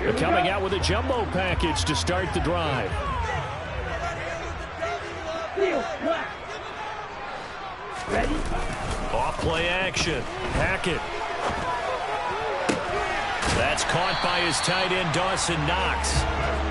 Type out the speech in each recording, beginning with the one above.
They're coming out with a jumbo package to start the drive. Ready? Off play action. Hackett. That's caught by his tight end, Dawson Knox.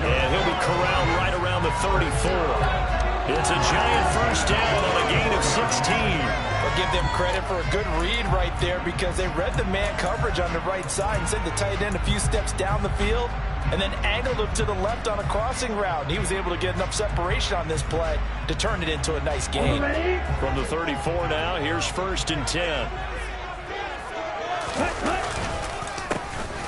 And he'll be corralled right around the 34. It's a giant first down on a gain of 16. I'll give them credit for a good read right there because they read the man coverage on the right side and sent the tight end a few steps down the field and then angled him to the left on a crossing route. And he was able to get enough separation on this play to turn it into a nice gain. From the 34 now, here's 1st and 10.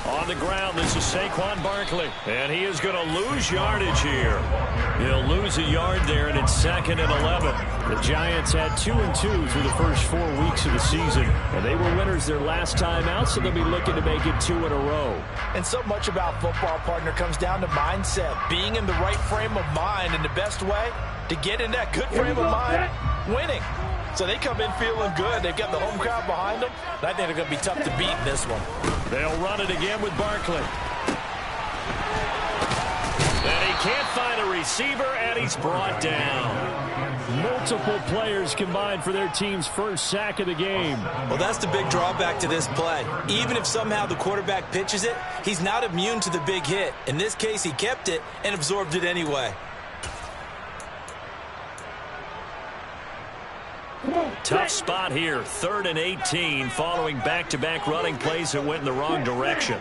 On the ground, this is Saquon Barkley. And he is going to lose yardage here. He'll lose a yard there, and it's 2nd and 11. The Giants had 2-2 through the first 4 weeks of the season. And they were winners their last time out, so they'll be looking to make it 2 in a row. And so much about football, partner, comes down to mindset. Being in the right frame of mind, and the best way to get in that good frame of mind, winning. So they come in feeling good. They've got the home crowd behind them. And I think they're going to be tough to beat in this one. They'll run it again with Barkley. And he can't find a receiver, and he's brought down. Multiple players combined for their team's first sack of the game. Well, that's the big drawback to this play. Even if somehow the quarterback pitches it, he's not immune to the big hit. In this case, he kept it and absorbed it anyway. Tough spot here, 3rd and 18, following back-to-back running plays that went in the wrong direction.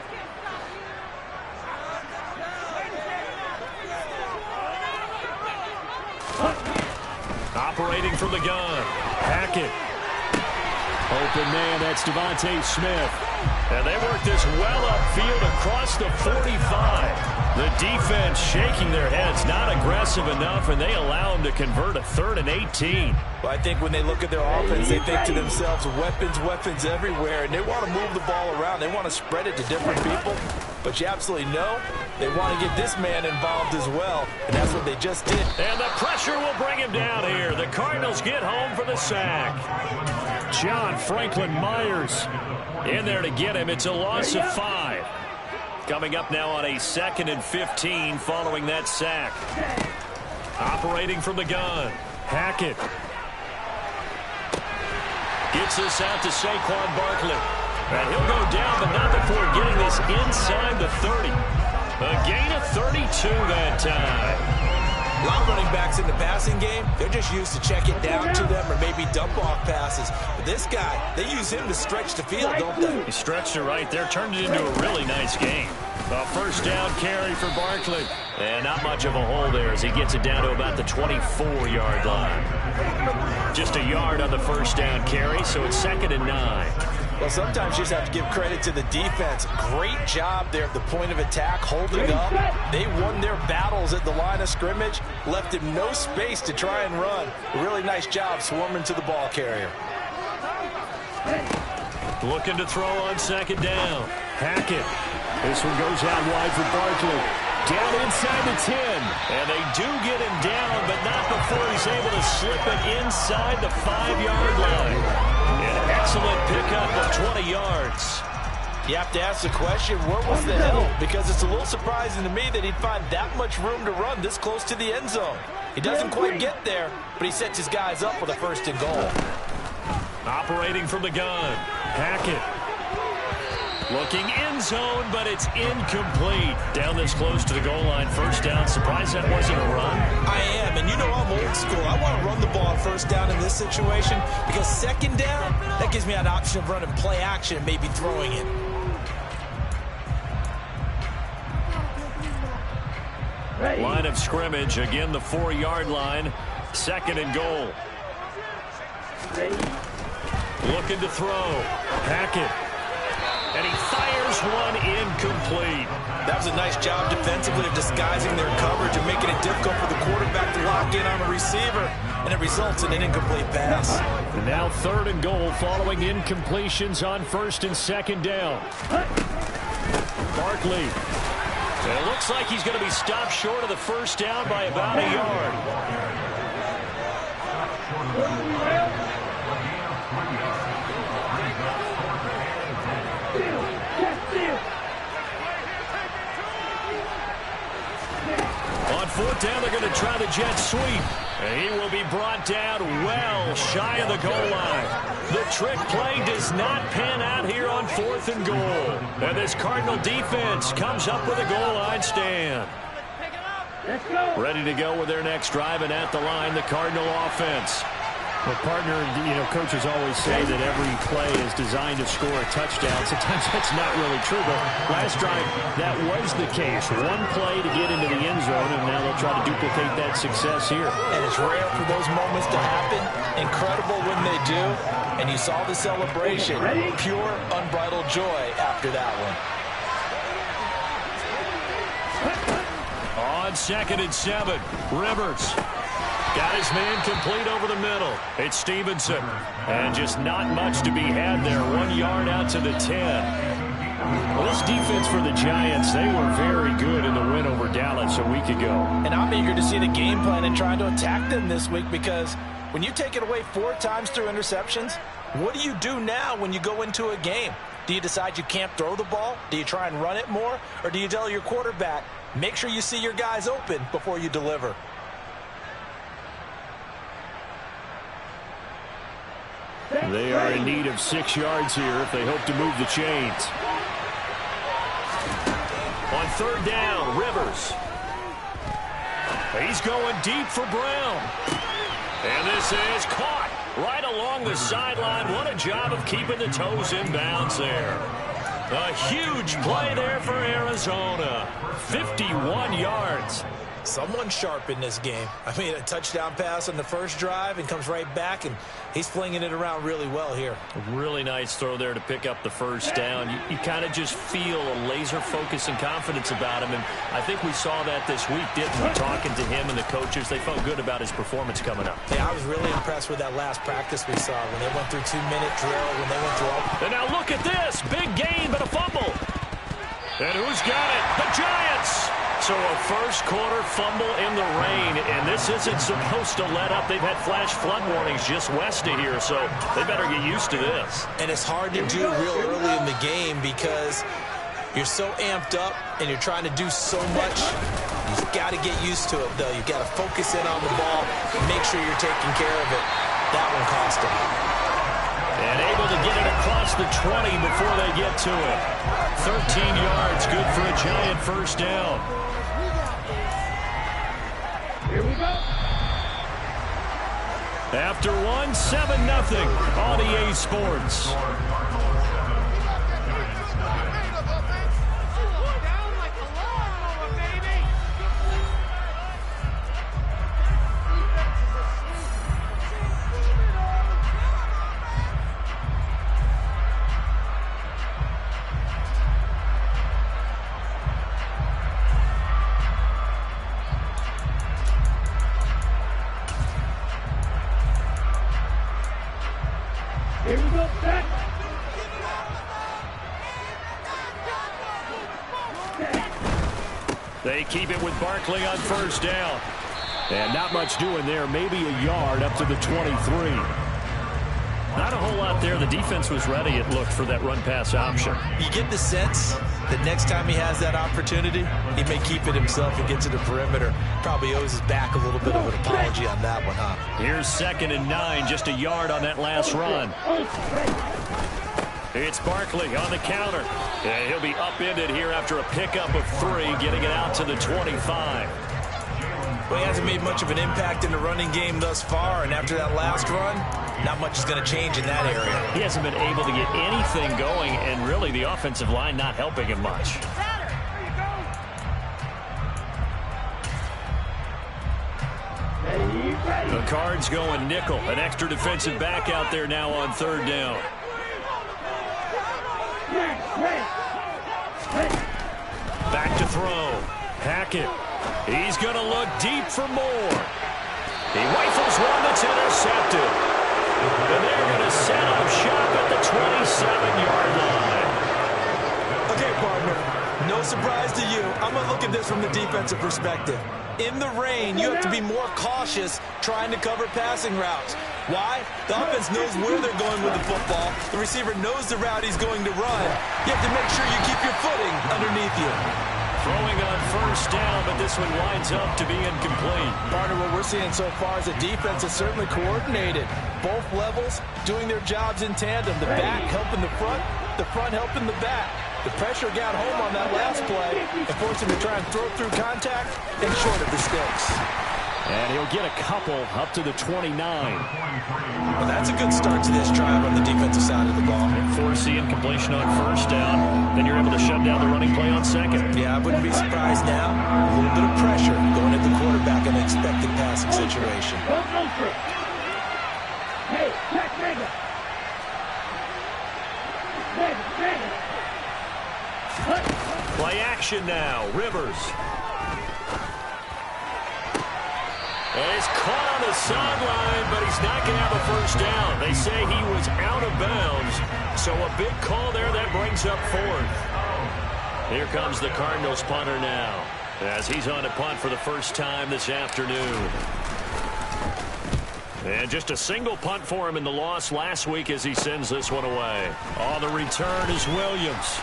Operating from the gun, Hackett. Open man, that's Devontae Smith. And they work this well upfield across the 45. The defense shaking their heads, not aggressive enough, and they allow them to convert a 3rd and 18. Well, I think when they look at their offense, they think to themselves, weapons everywhere, and they want to move the ball around. They want to spread it to different people. But you absolutely know they want to get this man involved as well, and that's what they just did. And the pressure will bring him down here. The Cardinals get home for the sack. John Franklin Myers in there to get him. It's a loss of 5. Coming up now on a 2nd and 15 following that sack. Operating from the gun, Hackett. Gets this out to Saquon Barkley. And he'll go down, but not before getting this inside the 30. A gain of 32 that time. A lot of running backs in the passing game, they're just used to check it down to them or maybe dump off passes. But this guy, they use him to stretch the field, don't they? He stretched it right there, turned it into a really nice game. A first down carry for Barkley. And not much of a hole there as he gets it down to about the 24-yard line. Just a yard on the first down carry, so it's 2nd and 9. Well, sometimes you just have to give credit to the defense. Great job there at the point of attack, holding up. They won their battles at the line of scrimmage, left him no space to try and run. A really nice job swarming to the ball carrier. Looking to throw on 2nd down. Hackett. This one goes out wide for Barkley. Down inside the 10. And they do get him down, but not before he's able to slip it inside the 5-yard line. An excellent pickup of 20 yards. You have to ask the question, where was the help? Because it's a little surprising to me that he'd find that much room to run this close to the end zone. He doesn't quite get there, but he sets his guys up with a 1st and goal. Operating from the gun, Hackett. Looking end zone, but it's incomplete. Down this close to the goal line, 1st down. Surprised that wasn't a run? I am, and you know I'm old school. I want to run the ball on 1st down in this situation because 2nd down, that gives me an option of running play action and maybe throwing it. Line of scrimmage, again the 4-yard line. 2nd and goal. Looking to throw. Hackett. And he fires one incomplete. That was a nice job defensively of disguising their coverage and making it difficult for the quarterback to lock in on a receiver. And it results in an incomplete pass. And now 3rd and goal following incompletions on 1st and 2nd down. Barkley. And it looks like he's going to be stopped short of the 1st down by about a yard. 4th down, they're going to try the jet sweep. And he will be brought down well shy of the goal line. The trick play does not pan out here on 4th and goal. And this Cardinal defense comes up with a goal line stand. Ready to go with their next drive, and at the line, the Cardinal offense. Well, partner, coaches always say that every play is designed to score a touchdown. Sometimes that's not really true, but last drive, that was the case. One play to get into the end zone, and now they'll try to duplicate that success here. And it's rare for those moments to happen. Incredible when they do. And you saw the celebration. Pure, unbridled joy after that one. On 2nd and 7, Rivers. Got his man complete over the middle. It's Stevenson. And just not much to be had there. 1 yard out to the 10. Well, this defense for the Giants, they were very good in the win over Dallas a week ago. And I'm eager to see the game plan and trying to attack them this week, because when you take it away 4 times through interceptions, what do you do now when you go into a game? Do you decide you can't throw the ball? Do you try and run it more? Or do you tell your quarterback, make sure you see your guys open before you deliver? They are in need of 6 yards here if they hope to move the chains. On 3rd down, Rivers. He's going deep for Brown. And this is caught right along the sideline. What a job of keeping the toes in bounds there. A huge play there for Arizona. 51 yards. Someone sharp in this game. I mean, a touchdown pass on the first drive and comes right back, and he's flinging it around really well here. A really nice throw there to pick up the first down. You kind of just feel a laser focus and confidence about him, and I think we saw that this week, didn't we? Talking to him and the coaches, they felt good about his performance coming up. Yeah, I was really impressed with that last practice we saw when they went through 2-minute drill, when they went through all. And now look at this. Big gain, but a fumble. And who's got it? The Giants. So a first-quarter fumble in the rain, and this isn't supposed to let up. They've had flash flood warnings just west of here, so they better get used to this. And it's hard to do real early in the game because you're so amped up and you're trying to do so much. You've got to get used to it, though. You've got to focus in on the ball, make sure you're taking care of it. That one cost them. And able to get it across the 20 before they get to it. 13 yards, good for a Giant first down. Here we go. After 7-0 on EA Sports. Here we go, set. They keep it with Barkley on first down. And not much doing there. Maybe a yard up to the 23. Not a whole lot there. The defense was ready, it looked, for that run-pass option. You get the sense that next time he has that opportunity, he may keep it himself and get to the perimeter. Probably owes his back a little bit of an apology on that one, huh? Here's 2nd and 9, just a yard on that last run. It's Barkley on the counter. And he'll be upended here after a pickup of 3, getting it out to the 25. Well, he hasn't made much of an impact in the running game thus far, and after that last run, not much is going to change in that area. He hasn't been able to get anything going, and really the offensive line not helping him much. The Cards going nickel. An extra defensive back out there now on 3rd down. Back to throw. Hackett. He's going to look deep for more. He rifles one that's intercepted. And they're going to set up shop at the 27-yard line. Okay, partner, no surprise to you. I'm going to look at this from the defensive perspective. In the rain, you have to be more cautious trying to cover passing routes. Why? The offense knows where they're going with the football. The receiver knows the route he's going to run. You have to make sure you keep your footing underneath you. Throwing on first down, but this one winds up to be incomplete. Partner, what we're seeing so far is the defense is certainly coordinated. Both levels doing their jobs in tandem. The back helping the front helping the back. The pressure got home on that last play and forced him to try and throw through contact and short of the sticks. And he'll get a couple up to the 29. Well, that's a good start to this drive on the defensive side of the ball. Force the incompletion on first down. Then you're able to shut down the running play on second. Yeah, I wouldn't be surprised now. A little bit of pressure going at the quarterback in an expected passing situation. Hey, check Mega. Play action now. Rivers. And he's caught on the sideline, but he's not going to have a first down. They say he was out of bounds, so a big call there that brings up fourth. Here comes the Cardinals punter now, as he's on to punt for the first time this afternoon. And just a single punt for him in the loss last week as he sends this one away. On the return is Williams.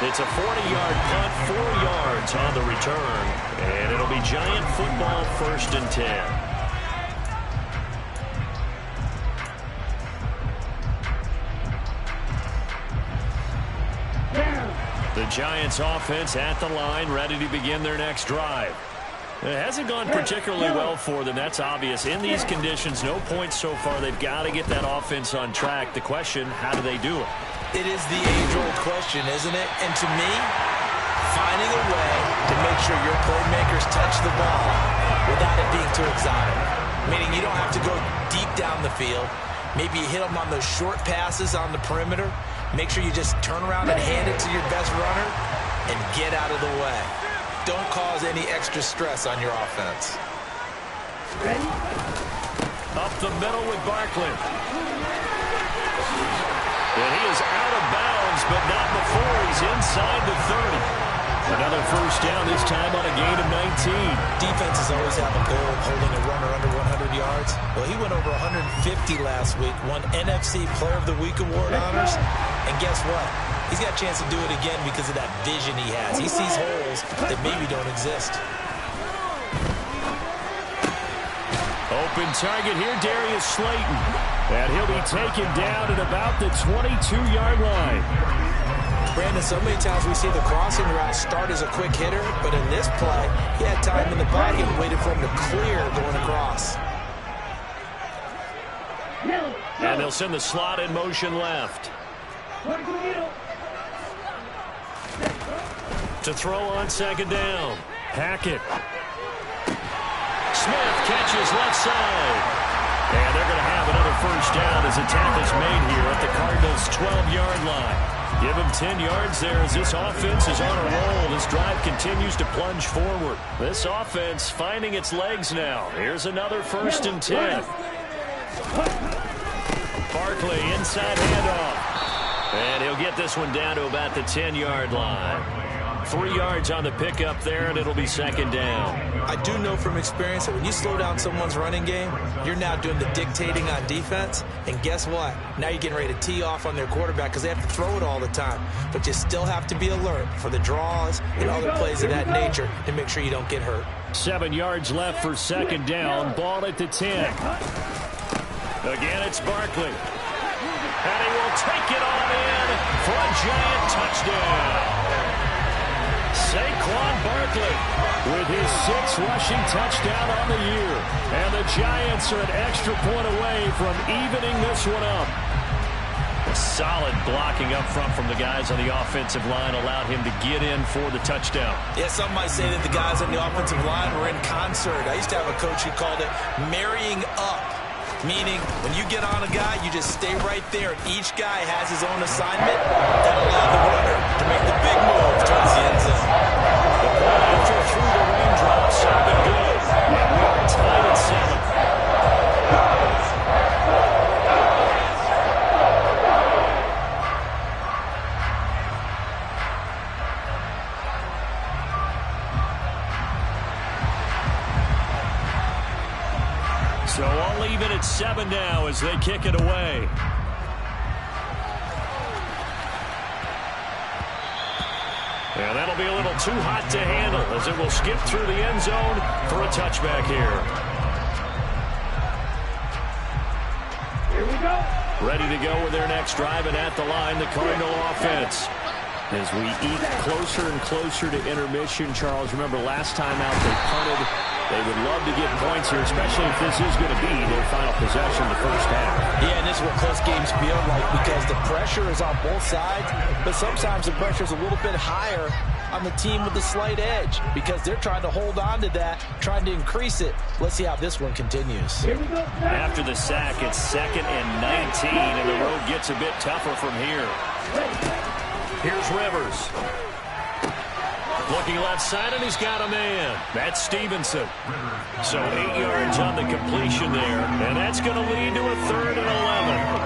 It's a 40-yard punt, 4 yards on the return, and it'll be Giant football, 1st and 10. The Giants offense at the line, ready to begin their next drive. It hasn't gone particularly well for them. That's obvious. In these conditions, no points so far. They've got to get that offense on track. The question, how do they do it? It is the age-old question, isn't it? And to me, finding a way to make sure your playmakers touch the ball without it being too exotic. Meaning you don't have to go deep down the field. Maybe you hit them on those short passes on the perimeter. Make sure you just turn around and hand it to your best runner and get out of the way. Don't cause any extra stress on your offense. Ready? Up the middle with Barkley. And he is out of bounds, but not before he's inside the 30. Another first down, this time on a gain of 19. Defenses always have a goal of holding a runner under 100 yards. Well, he went over 150 last week, won NFC Player of the Week award honors. And guess what? He's got a chance to do it again because of that vision he has. He sees holes that maybe don't exist. Open target here, Darius Slayton. And he'll be taken down at about the 22-yard line. Brandon, so many times we see the crossing route start as a quick hitter, but in this play, he had time in the pocket and waited for him to clear going across. And they'll send the slot in motion left. To throw on second down. Hackett. Smith catches left side. And they're going to have another first down as a tackle's made here at the Cardinals' 12-yard line. Give him 10 yards there as this offense is on a roll. This drive continues to plunge forward. This offense finding its legs now. Here's another 1st and 10. Barkley inside handoff. And he'll get this one down to about the 10-yard line. 3 yards on the pickup there, and it'll be second down. I do know from experience that when you slow down someone's running game, you're now doing the dictating on defense. And guess what? Now you're getting ready to tee off on their quarterback because they have to throw it all the time. But you still have to be alert for the draws and other plays of that nature to make sure you don't get hurt. 7 yards left for second down. Ball at the 10. Again, it's Barkley. And he will take it on in for a Giant touchdown. Saquon Barkley with his 6th rushing touchdown on the year. And the Giants are an extra point away from evening this one up. Solid blocking up front from the guys on the offensive line allowed him to get in for the touchdown. Yeah, some might say that the guys on the offensive line were in concert. I used to have a coach who called it marrying up. Meaning, when you get on a guy, you just stay right there. Each guy has his own assignment. That allowed the runner to make the big move towards the end zone. The ball after through the raindrops sounded good. And we are tied at 7. So I'll leave it at 7 now as they kick it away. And that'll be a little too hot to handle as it will skip through the end zone for a touchback here. Here we go. Ready to go with their next drive, and at the line, the Cardinal offense. As we eke closer and closer to intermission, Charles, remember last time out they punted. They would love to get points here, especially if this is going to be their final possession the first half. Yeah, and this is what close games feel like because the pressure is on both sides, but sometimes the pressure is a little bit higher on the team with the slight edge because they're trying to hold on to that, trying to increase it. Let's see how this one continues. Here we go. After the sack, it's 2nd and 19, and the road gets a bit tougher from here. Here's Rivers. Looking left side, and he's got a man. That's Stevenson. So 8 yards on the completion there, and that's going to lead to a 3rd and 11.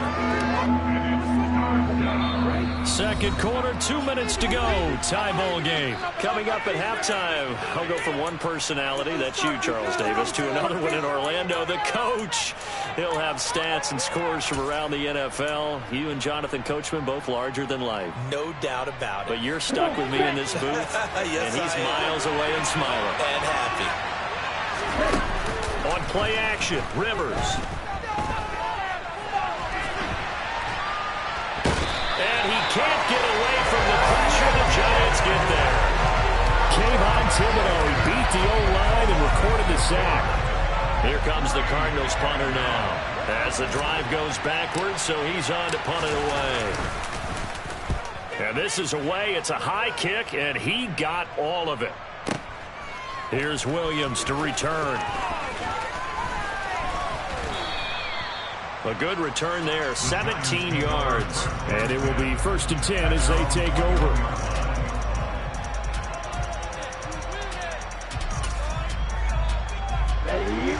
Second quarter, 2 minutes to go. Tie ball game. Coming up at halftime, I'll go from one personality, that's you, Charles Davis, to another one in Orlando, the coach. He'll have stats and scores from around the NFL. You and Jonathan Coachman, both larger than life. No doubt about it. But you're stuck with me in this booth, yes, and he's miles away and smiling. And happy. On play action, Rivers. And he can't get away from the pressure. The Giants get there. Kayvon Thibodeau, he beat the O-line and recorded the sack. Here comes the Cardinals punter now. As the drive goes backwards, so he's on to punt it away. And this is away. It's a high kick, and he got all of it. Here's Williams to return. A good return there, 17 yards. And it will be 1st and 10 as they take over.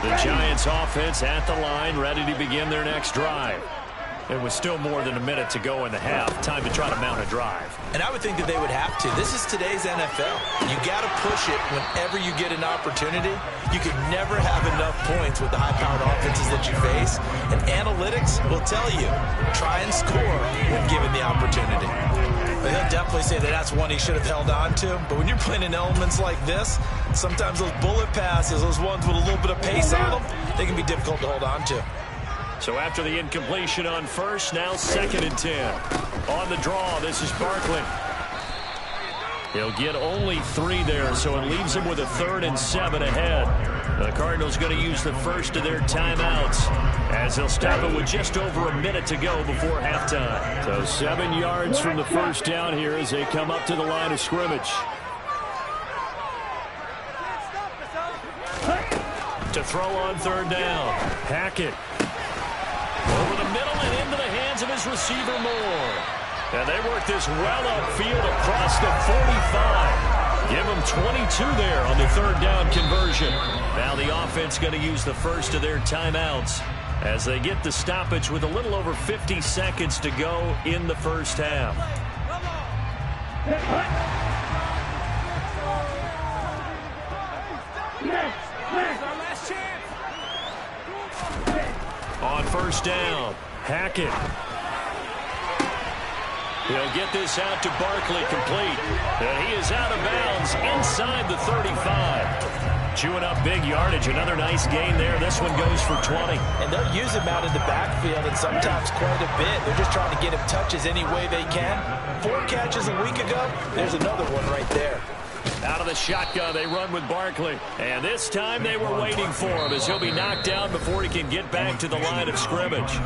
The Giants offense at the line, ready to begin their next drive. It was still more than a minute to go in the half. Time to try to mount a drive. And I would think that they would have to. This is today's NFL. You got to push it whenever you get an opportunity. You can never have enough points with the high-powered offenses that you face. And analytics will tell you, try and score when given the opportunity. But he'll definitely say that that's one he should have held on to. But when you're playing in elements like this, sometimes those bullet passes, those ones with a little bit of pace on them, they can be difficult to hold on to. So after the incompletion on first, now 2nd and 10. On the draw, this is Barkley. He'll get only 3 there, so it leaves him with a 3rd and 7 ahead. The Cardinals going to use the first of their timeouts as they'll stop it with just over a minute to go before halftime. So 7 yards from the first down here as they come up to the line of scrimmage. To throw on 3rd down. Hackett. Over the middle and into the hands of his receiver Moore. And they work this well upfield across the 45. Give them 22 there on the 3rd down conversion. Now the offense going to use the first of their timeouts as they get the stoppage with a little over 50 seconds to go in the first half. On first down, Hackett. He'll get this out to Barkley, complete. And he is out of bounds inside the 35. Chewing up big yardage. Another nice gain there. This one goes for 20. And they'll use him out in the backfield and sometimes quite a bit. They're just trying to get him touches any way they can. 4 catches a week ago. There's another one right there. Out of the shotgun, they run with Barkley. And this time they were waiting for him as he'll be knocked down before he can get back to the line of scrimmage.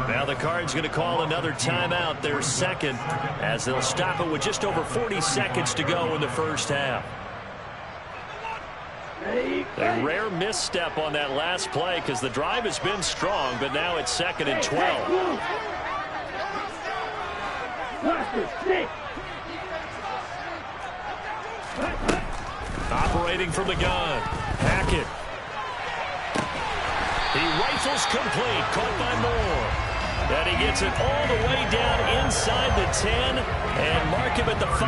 Now the Cards going to call another timeout, their 2nd, as they'll stop it with just over 40 seconds to go in the first half. A rare misstep on that last play because the drive has been strong, but now it's 2nd and 12. Operating from the gun, Hackett. He rifles complete, caught by Moore. And he gets it all the way down inside the 10 and mark him at the 5.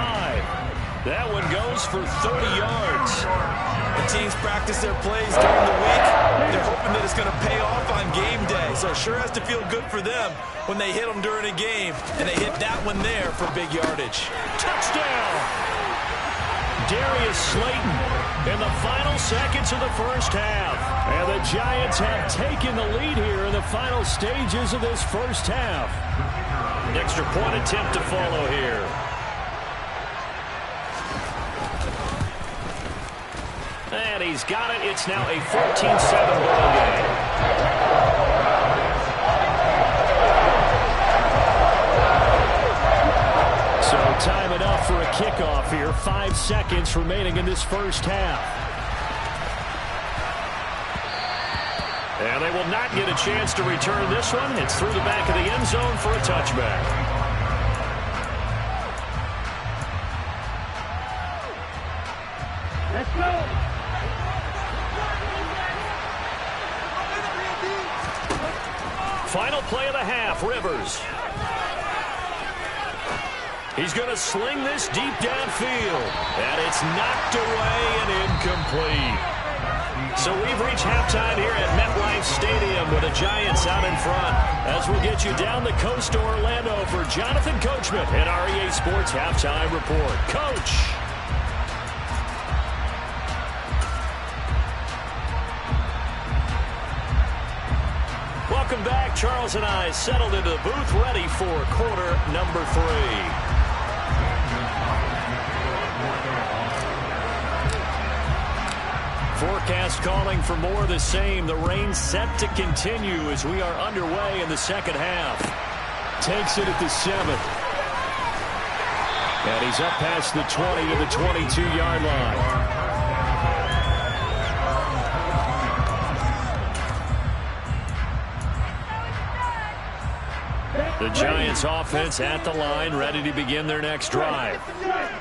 That one goes for 30 yards. The teams practice their plays during the week. They're hoping that it's going to pay off on game day. So it sure has to feel good for them when they hit them during a game. And they hit that one there for big yardage. Touchdown! Darius Slayton in the final seconds of the first half. And the Giants have taken the lead here in the final stages of this first half. An extra point attempt to follow here. And he's got it. It's now a 14-7 ball game. So time enough for a kickoff here. 5 seconds remaining in this first half. And they will not get a chance to return this one. It's through the back of the end zone for a touchback. Let's go. Final play of the half, Rivers. He's going to sling this deep downfield. And it's knocked away and incomplete. So we've reached halftime here at MetLife Stadium with the Giants out in front. As we'll get you down the coast to Orlando for Jonathan Coachman and our EA Sports Halftime Report. Coach. Welcome back. Charles and I settled into the booth ready for quarter number 3. Forecast calling for more of the same. The rain set to continue as we are underway in the second half. Takes it at the 7. And he's up past the 20 to the 22-yard line. The Giants offense at the line, ready to begin their next drive.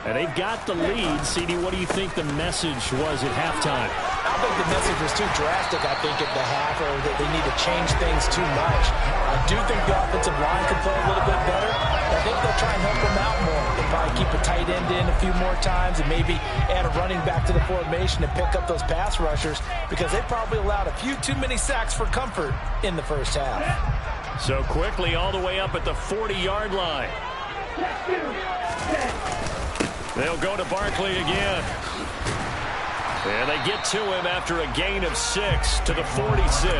And they've got the lead. CD, what do you think the message was at halftime? I don't think the message was too drastic, I think, at the half, or that they need to change things too much. I do think the offensive line can play a little bit better. I think they'll try and help them out more. They'll probably keep a tight end in a few more times and maybe add a running back to the formation and pick up those pass rushers because they probably allowed a few too many sacks for comfort in the first half. So quickly all the way up at the 40-yard line. They'll go to Barkley again. And they get to him after a gain of 6 to the 46.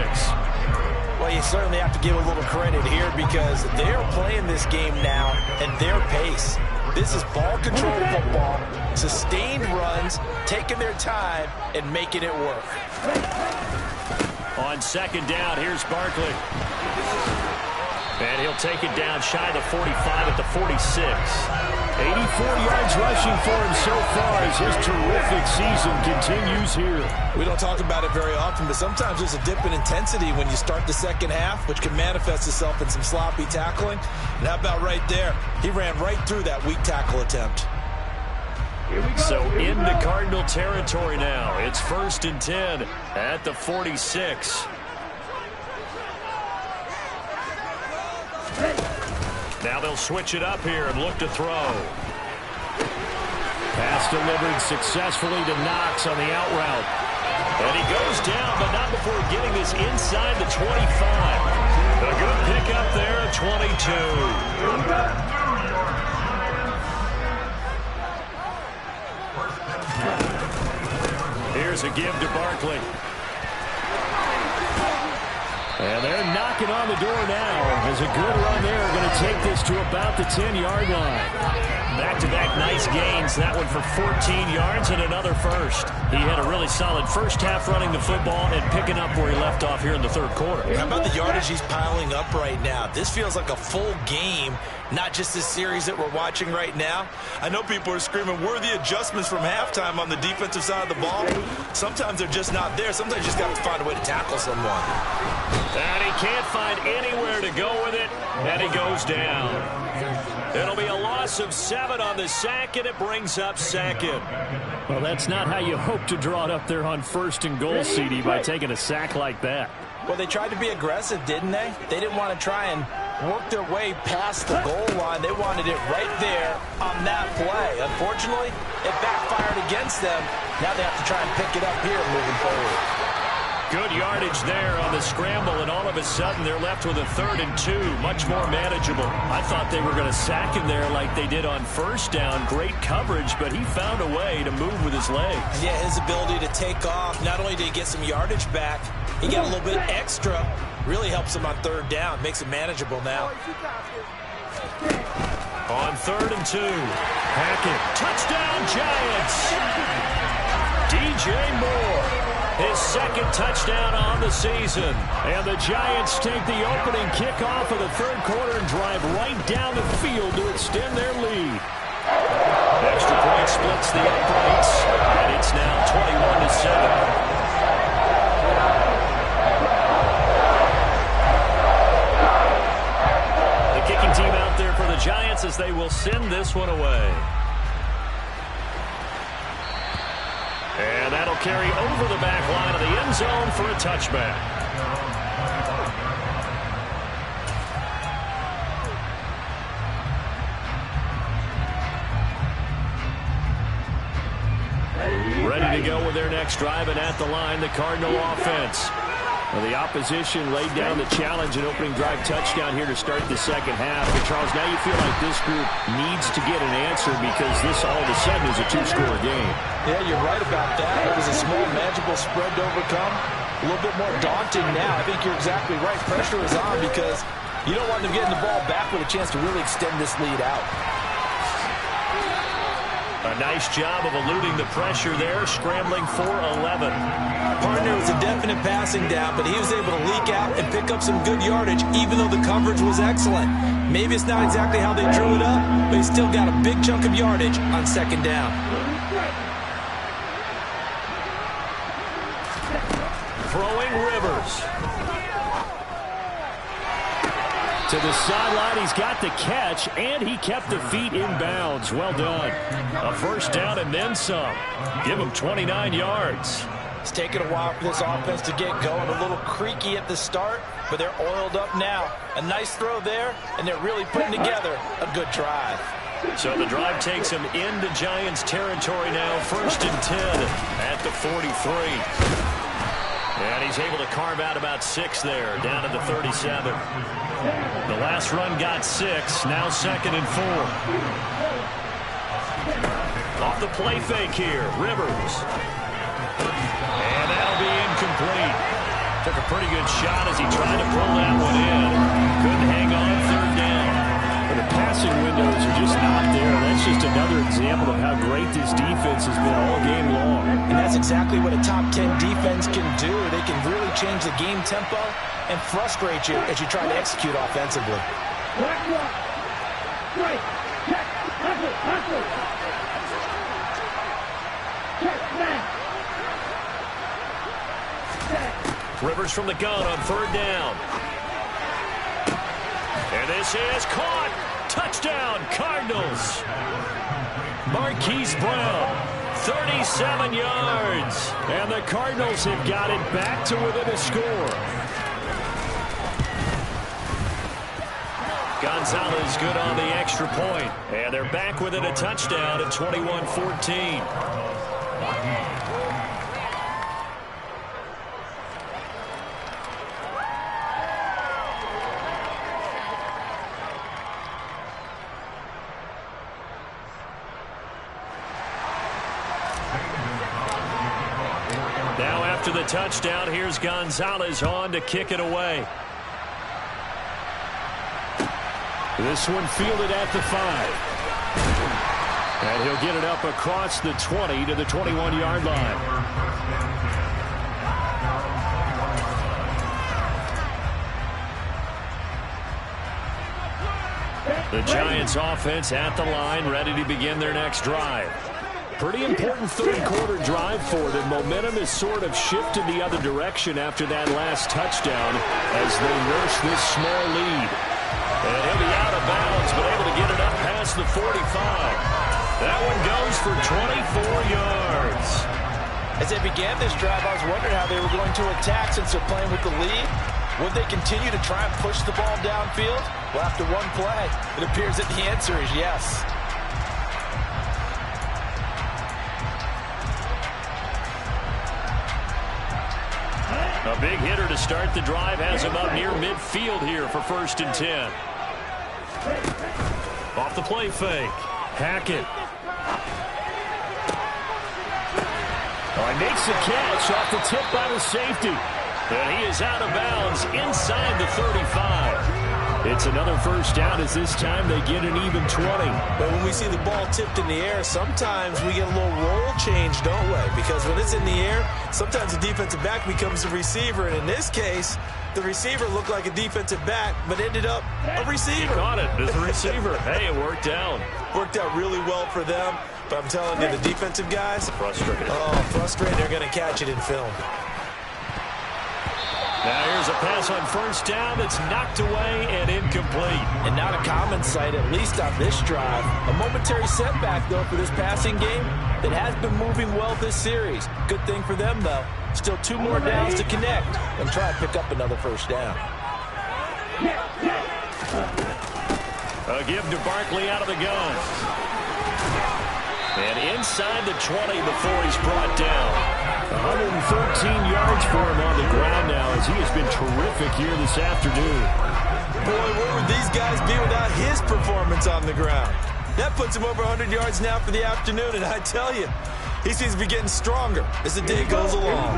Well, you certainly have to give a little credit here because they're playing this game now at their pace. This is ball control football, sustained runs, taking their time, and making it work. On second down, here's Barkley. And he'll take it down shy of the 45 at the 46. 84 yards rushing for him so far as his terrific season continues here. We don't talk about it very often, but sometimes there's a dip in intensity when you start the second half, which can manifest itself in some sloppy tackling. And how about right there? He ran right through that weak tackle attempt. So into Cardinal territory now. It's 1st and 10 at the 46. Now they'll switch it up here and look to throw. Pass delivered successfully to Knox on the out route. And he goes down, but not before getting this inside the 25. A good pickup there at 22. Here's a give to Barkley. And they're knocking on the door now. There's a good run there. Going to take this to about the 10-yard line. Back-to-back nice gains. That one for 14 yards and another first. He had a really solid first half running the football and picking up where he left off here in the third quarter. How about the yardage he's piling up right now? This feels like a full game, not just this series that we're watching right now. I know people are screaming, where are the adjustments from halftime on the defensive side of the ball? Sometimes they're just not there. Sometimes you just got to find a way to tackle someone. And he can't find anywhere to go with it, and he goes down. It'll be a loss of 7 on the sack, and it brings up 2nd. Well, that's not how you hope to draw it up there on 1st and goal, CD, by taking a sack like that. Well, they tried to be aggressive, didn't they? They didn't want to try and work their way past the goal line. They wanted it right there on that play. Unfortunately, it backfired against them. Now they have to try and pick it up here moving forward. Good yardage there on the scramble, and all of a sudden they're left with a 3rd and 2. Much more manageable. I thought they were going to sack him there like they did on first down. Great coverage, but he found a way to move with his legs. Yeah, his ability to take off. Not only did he get some yardage back, he got a little bit extra. Really helps him on 3rd down. Makes it manageable now. On 3rd and 2. Hackett. Touchdown, Giants. DJ Moore. His 2nd touchdown on the season. And the Giants take the opening kickoff of the 3rd quarter and drive right down the field to extend their lead. Extra point splits the uprights, and it's now 21-7. Kicking team out there for the Giants as they will send this one away. And that'll carry over the back line of the end zone for a touchback. Ready to go with their next drive, and at the line, the Cardinal offense. Well, the opposition laid down the challenge and opening drive touchdown here to start the second half. But, Charles, now you feel like this group needs to get an answer because this all of a sudden is a 2-score game. Yeah, you're right about that. It was a small, manageable spread to overcome. A little bit more daunting now. I think you're exactly right. Pressure is on because you don't want them getting the ball back with a chance to really extend this lead out. A nice job of eluding the pressure there, scrambling for 11. Partner was a definite passing down, but he was able to leak out and pick up some good yardage, even though the coverage was excellent. Maybe it's not exactly how they drew it up, but he still got a big chunk of yardage on 2nd down. Throwing Rivers. To the sideline, he's got the catch, and he kept the feet in bounds. Well done. A 1st down and then some. Give him 29 yards. It's taken a while for this offense to get going. A little creaky at the start, but they're oiled up now. A nice throw there, and they're really putting together a good drive. So the drive takes him into Giants territory now. 1st and 10 at the 43. And he's able to carve out about 6 there, down to the 37. The last run got 6, now 2nd and 4. Off the play fake here, Rivers. And that'll be incomplete. Took a pretty good shot as he tried to pull that one in. Couldn't hang on 3rd down. But the passing windows are just not there. That's just another example of how great this defense has been all game long. And that's exactly what a top 10 defense can do. They can really change the game tempo and frustrate you as you try to execute offensively. Rivers from the gun on 3rd down. And this is caught. Touchdown, Cardinals. Marquise Brown, 37 yards. And the Cardinals have got it back to within a score. Gonzalez good on the extra point. And they're back within a touchdown at 21-14. Now after the touchdown, here's Gonzalez on to kick it away. This one fielded at the 5. And he'll get it up across the 20 to the 21-yard line. The Giants offense at the line, ready to begin their next drive. Pretty important 3rd quarter drive for them. Momentum has sort of shifted the other direction after that last touchdown as they nurse this small lead. And he'll be out of bounds, but able to get it up past the 45. That one goes for 24 yards. As they began this drive, I was wondering how they were going to attack since they're playing with the lead. Would they continue to try and push the ball downfield? Well, after one play, it appears that the answer is yes. A big hitter to start the drive has him up near midfield here for 1st and 10. Off the play fake. Hackett. Oh, he makes the catch off the tip by the safety. And he is out of bounds inside the 35. It's another 1st down as this time they get an even 20. But when we see the ball tipped in the air, sometimes we get a little roll change, don't we? Because when it's in the air, sometimes the defensive back becomes the receiver. And in this case, the receiver looked like a defensive back, but ended up a receiver. He caught it as the receiver. Hey, it worked out. Worked out really well for them. But I'm telling you, the defensive guys, frustrated. Oh, frustrated. They're going to catch it in film. Now here's a pass on 1st down that's knocked away and incomplete. And not a common sight, at least on this drive. A momentary setback, though, for this passing game that has been moving well this series. Good thing for them, though. Still 2 more downs to connect and try to pick up another 1st down. A give to Barkley out of the gun. And inside the 20 before he's brought down. 113 yards for him on the ground now as he has been terrific here this afternoon. Boy, where would these guys be without his performance on the ground? That puts him over 100 yards now for the afternoon, and I tell you, he seems to be getting stronger as the day goes along.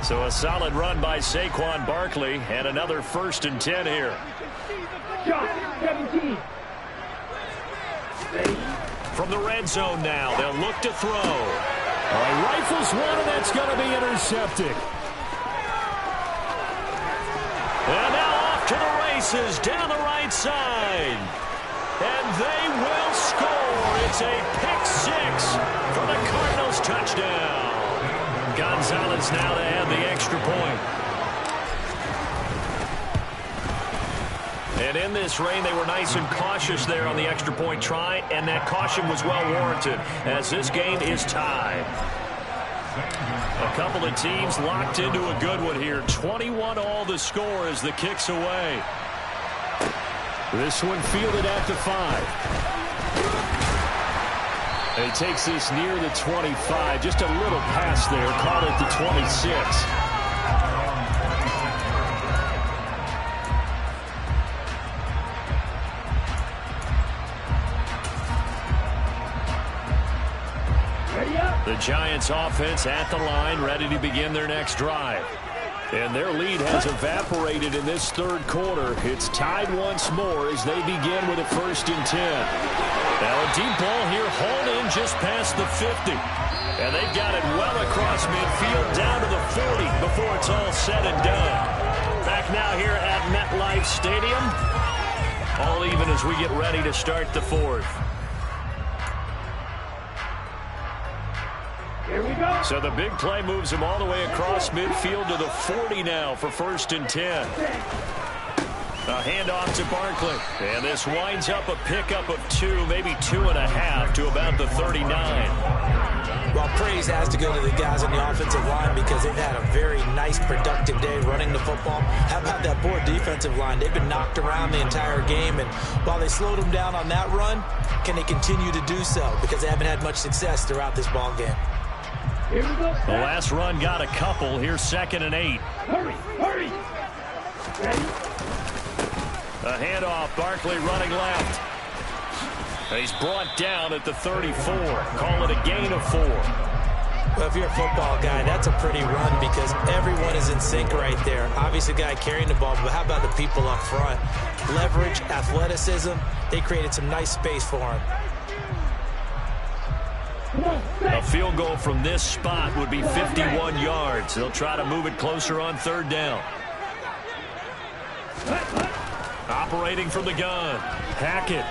So a solid run by Saquon Barkley and another 1st and 10 here. From the red zone now, they'll look to throw. He rifles one, and that's going to be intercepted. And now off to the races down the right side. And they will score. It's a pick 6 for the Cardinals touchdown. Gonzalez now to add the extra point. And in this rain, they were nice and cautious there on the extra point try, and that caution was well warranted as this game is tied. A couple of teams locked into a good one here. 21 all the score as the kick's away. This one fielded at the 5. And he takes this near the 25. Just a little pass there. Caught at the 26. The Giants offense at the line, ready to begin their next drive. And their lead has evaporated in this 3rd quarter. It's tied once more as they begin with a 1st and 10. Now a deep ball here hauled in just past the 50. And they've got it well across midfield down to the 40 before it's all said and done. Back now here at MetLife Stadium. All even as we get ready to start the 4th. Here we go. So the big play moves him all the way across midfield to the 40 now for 1st and 10. A handoff to Barkley. And this winds up a pickup of 2, maybe 2.5 to about the 39. Well, praise has to go to the guys on the offensive line because they've had a very nice, productive day running the football. How about that poor defensive line? They've been knocked around the entire game, and while they slowed them down on that run, can they continue to do so? Because they haven't had much success throughout this ball game. Here we go. The last run got a couple. Here's 2nd and 8. Hurry, hurry. Ready? A handoff. Barkley running left. And he's brought down at the 34. Call it a gain of 4. Well, if you're a football guy, that's a pretty run because everyone is in sync right there. Obviously, the guy carrying the ball, but how about the people up front? Leverage, athleticism. They created some nice space for him. A field goal from this spot would be 51 yards. They'll try to move it closer on 3rd down. Operating from the gun. Hackett.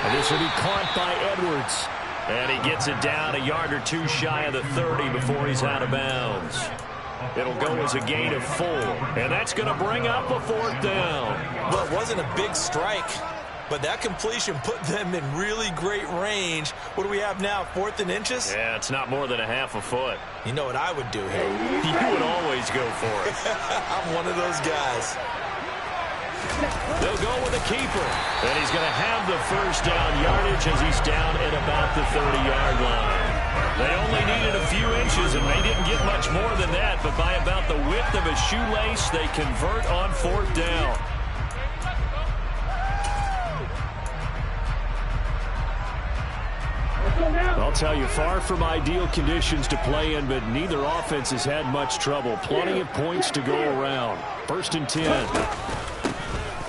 And this will be caught by Edwards. And he gets it down a yard or 2 shy of the 30 before he's out of bounds. It'll go as a gain of 4. And that's going to bring up a 4th down. Well, it wasn't a big strike, but that completion put them in really great range. What do we have now, 4th and inches? Yeah, it's not more than a half a foot. You know what I would do here? You would always go for it. I'm one of those guys. They'll go with a keeper. And he's going to have the 1st down yardage as he's down at about the 30-yard line. They only needed a few few inches, and they didn't get much more than that, but by about the width of a shoelace, they convert on 4th down. I'll tell you, far from ideal conditions to play in, but neither offense has had much trouble. Plenty of points to go around. 1st and 10.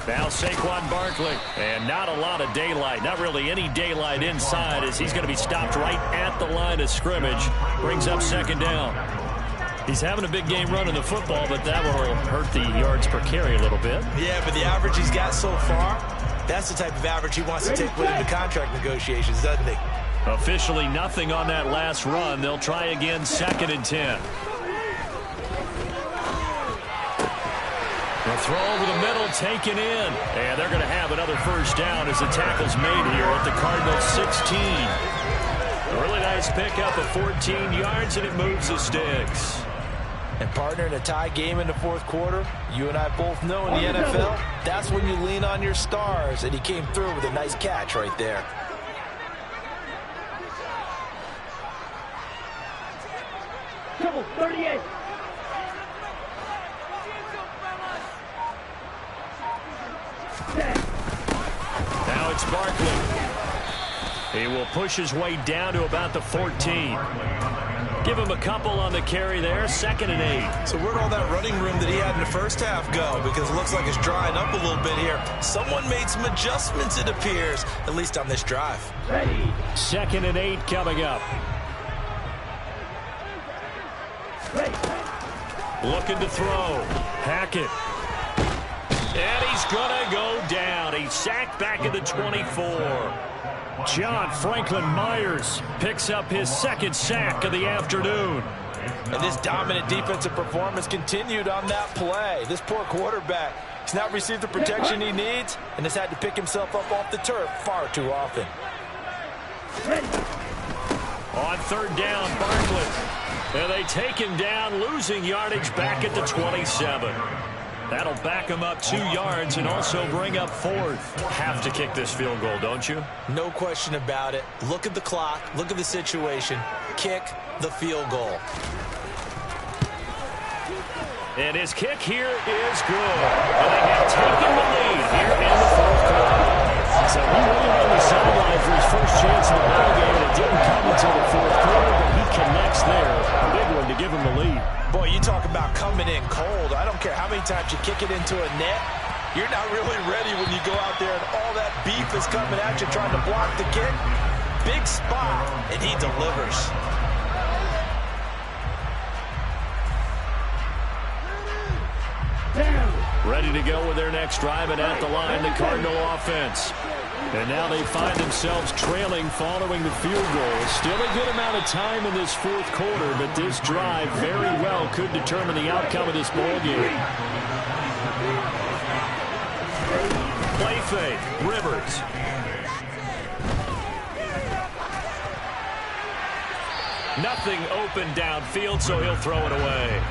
Now Saquon Barkley, and not a lot of daylight, not really any daylight inside, as he's going to be stopped right at the line of scrimmage. Brings up 2nd down. He's having a big game running the football, but that will hurt the yards per carry a little bit. Yeah, but the average he's got so far, that's the type of average he wants to take with him to contract negotiations, doesn't he? Officially nothing on that last run. They'll try again, 2nd and 10. The throw over the middle, taken in. And they're going to have another 1st down as the tackle's made here at the Cardinals' 16. A really nice pickup of 14 yards, and it moves the sticks. And partner, in a tie game in the 4th quarter, you and I both know in the NFL, that's when you lean on your stars. And he came through with a nice catch right there. Double 38. Now it's Barkley. He will push his way down to about the 14. Give him a couple on the carry there. 2nd and 8. So where'd all that running room that he had in the 1st half go? Because it looks like it's drying up a little bit here. Someone made some adjustments, it appears, at least on this drive. Ready. 2nd and 8 coming up. Ready. Looking to throw. Hackett. And he's going to go down. He's sacked back at the 24. John Franklin Myers picks up his 2nd sack of the afternoon. And this dominant defensive performance continued on that play. This poor quarterback, he's not received the protection he needs and has had to pick himself up off the turf far too often. Ready. On 3rd down, Barkley. And they take him down, losing yardage back at the 27. That'll back him up 2 yards and also bring up 4th. Have to kick this field goal, don't you? No question about it. Look at the clock. Look at the situation. Kick the field goal. And his kick here is good. And they have taken the lead here in the 4th quarter. So he waited on the sideline for his first chance in the ballgame, and it didn't come until the 4th quarter, but he connects there. A big one to give him the lead. Boy, you talk about coming in cold. I don't care how many times you kick it into a net. You're not really ready when you go out there and all that beef is coming at you trying to block the kick. Big spot, and he delivers. Ready to go with their next drive, and at the line, the Cardinal offense. And now they find themselves trailing following the field goal. Still a good amount of time in this 4th quarter, but this drive very well could determine the outcome of this ball game. Play fake, Rivers. Nothing open downfield, so he'll throw it away.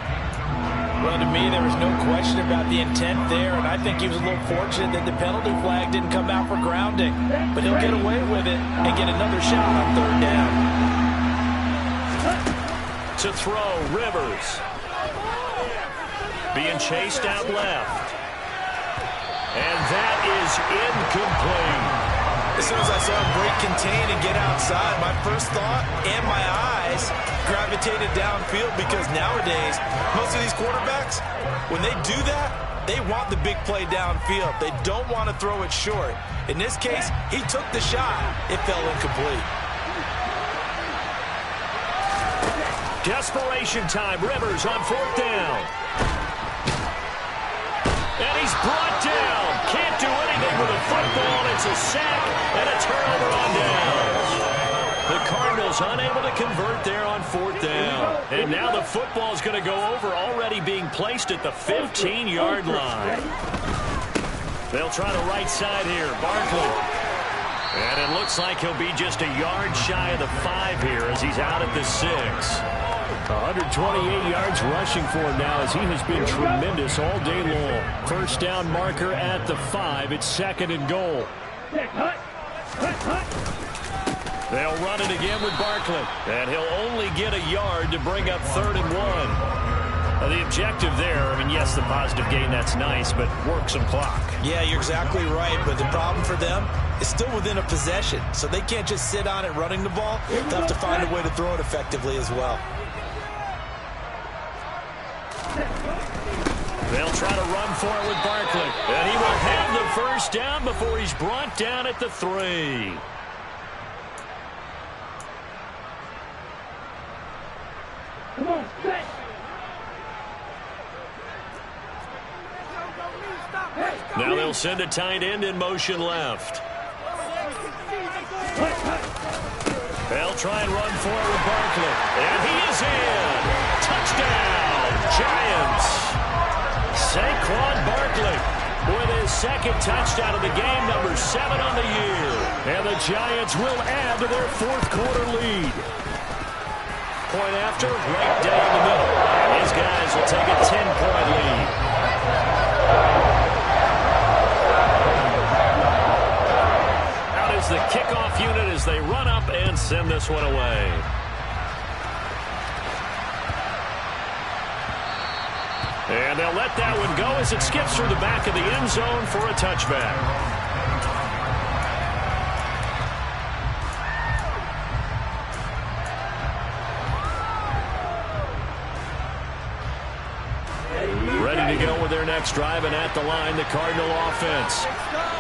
Well, to me, there was no question about the intent there, and I think he was a little fortunate that the penalty flag didn't come out for grounding. But he'll get away with it and get another shot on 3rd down. To throw, Rivers. Being chased out left. And that is incomplete. As soon as I saw him break contain and get outside, my first thought and my eyes gravitated downfield, because nowadays, most of these quarterbacks, when they do that, they want the big play downfield. They don't want to throw it short. In this case, he took the shot. It fell incomplete. Desperation time. Rivers on 4th down. And he's brought down. Can't do anything with a football. It's a sack and a turnover on downs. The Cardinals unable to convert there on 4th down. And now the football's going to go over, already being placed at the 15-yard line. They'll try the right side here. Barkley. And it looks like he'll be just a yard shy of the 5 here as he's out at the 6. 128 yards rushing for him now, as he has been tremendous all day long. 1st down marker at the 5. It's 2nd and goal. They'll run it again with Barkley. And he'll only get a yard to bring up 3rd and 1. The objective there, I mean, yes, the positive gain, that's nice, but work some clock. Yeah, you're exactly right, but the problem for them is still within a possession, so they can't just sit on it running the ball. They'll have to find a way to throw it effectively as well. They'll try to run for it with Barkley. And he will have the first down before he's brought down at the 3. Come on, set. Now they'll send a tight end in motion left. They'll try and run for it with Barkley. And he is in. Touchdown, Giants. Saquon Barkley with his 2nd touchdown of the game, number 7 on the year. And the Giants will add to their 4th quarter lead. Point after, right down the middle. And his guys will take a 10-point lead. Out is the kickoff unit as they run up and send this one away. And they'll let that one go as it skips through the back of the end zone for a touchback. Ready to go with their next drive, and at the line, the Cardinal offense.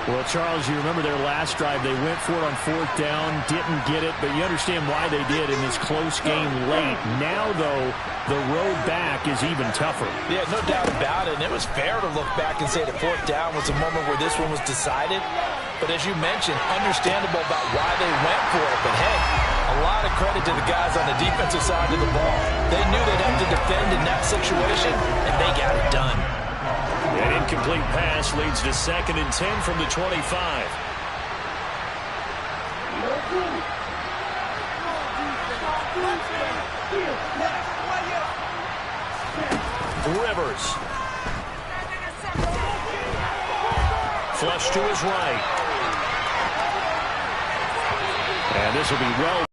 Well, Charles, you remember their last drive. They went for it on 4th down, didn't get it, but you understand why they did in this close game late. Now, though, the road back is even tougher. Yeah, no doubt about it, and it was fair to look back and say the 4th down was a moment where this one was decided. But as you mentioned, understandable about why they went for it. But, hey, a lot of credit to the guys on the defensive side of the ball. They knew they'd have to defend in that situation, and they got it done. An incomplete pass leads to 2nd and 10 from the 25. Rivers. Flush to his right. And this will be well.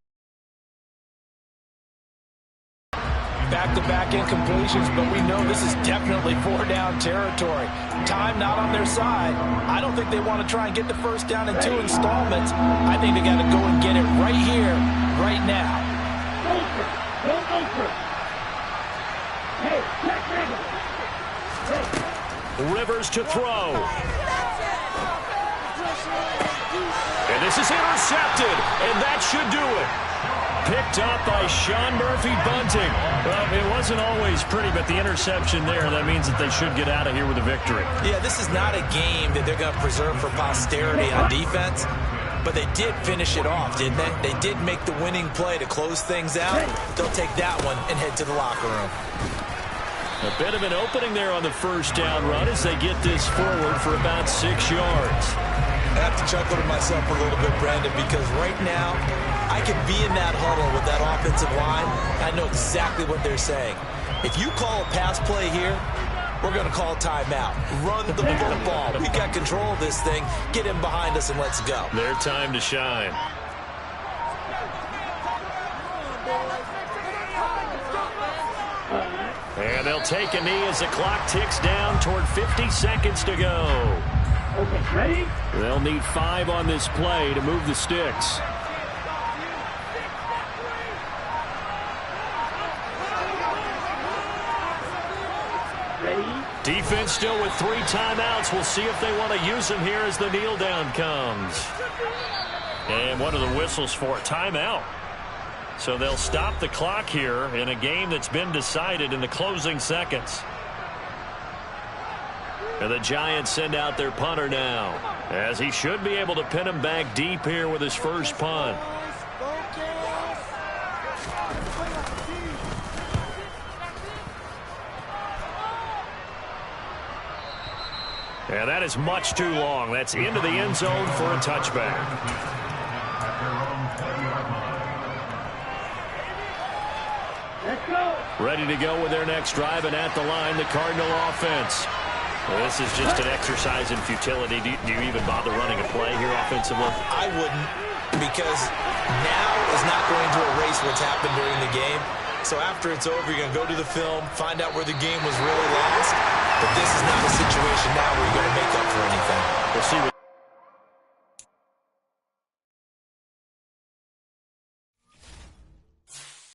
Back-to-back incompletions, but we know this is definitely 4-down territory. Time not on their side. I don't think they want to try and get the first down in 2 installments. I think they got to go and get it right here, right now. Rivers to throw. And this is intercepted, and that should do it. Picked up by Sean Murphy-Bunting. Well, it wasn't always pretty, but the interception there, that means that they should get out of here with a victory. Yeah, this is not a game that they're going to preserve for posterity on defense, but they did finish it off, didn't they? They did make the winning play to close things out. They'll take that one and head to the locker room. A bit of an opening there on the first down run as they get this forward for about 6 yards. I have to chuckle to myself a little bit, Brandon, because right now I could be in that huddle with that offensive line. I know exactly what they're saying. If you call a pass play here, we're going to call timeout. Run the football. We got control of this thing. Get him behind us and let's go. Their time to shine. And they'll take a knee as the clock ticks down toward 50 seconds to go. Okay, ready? They'll need 5 on this play to move the sticks. Ready? Defense still with 3 timeouts. We'll see if they want to use them here as the kneel down comes. And one of the whistles for a timeout. So they'll stop the clock here in a game that's been decided in the closing seconds. And the Giants send out their punter now, as he should be able to pin him back deep here with his first punt. And that is much too long. That's into the end zone for a touchback. Let's go. Ready to go with their next drive, and at the line, the Cardinal offense. Well, this is just an exercise in futility. Do you even bother running a play here offensively? I wouldn't, because now is not going to erase what's happened during the game. So after it's over, you're going to go to the film, find out where the game was really lost. But this is not a situation now where you're going to make up for anything. We'll see what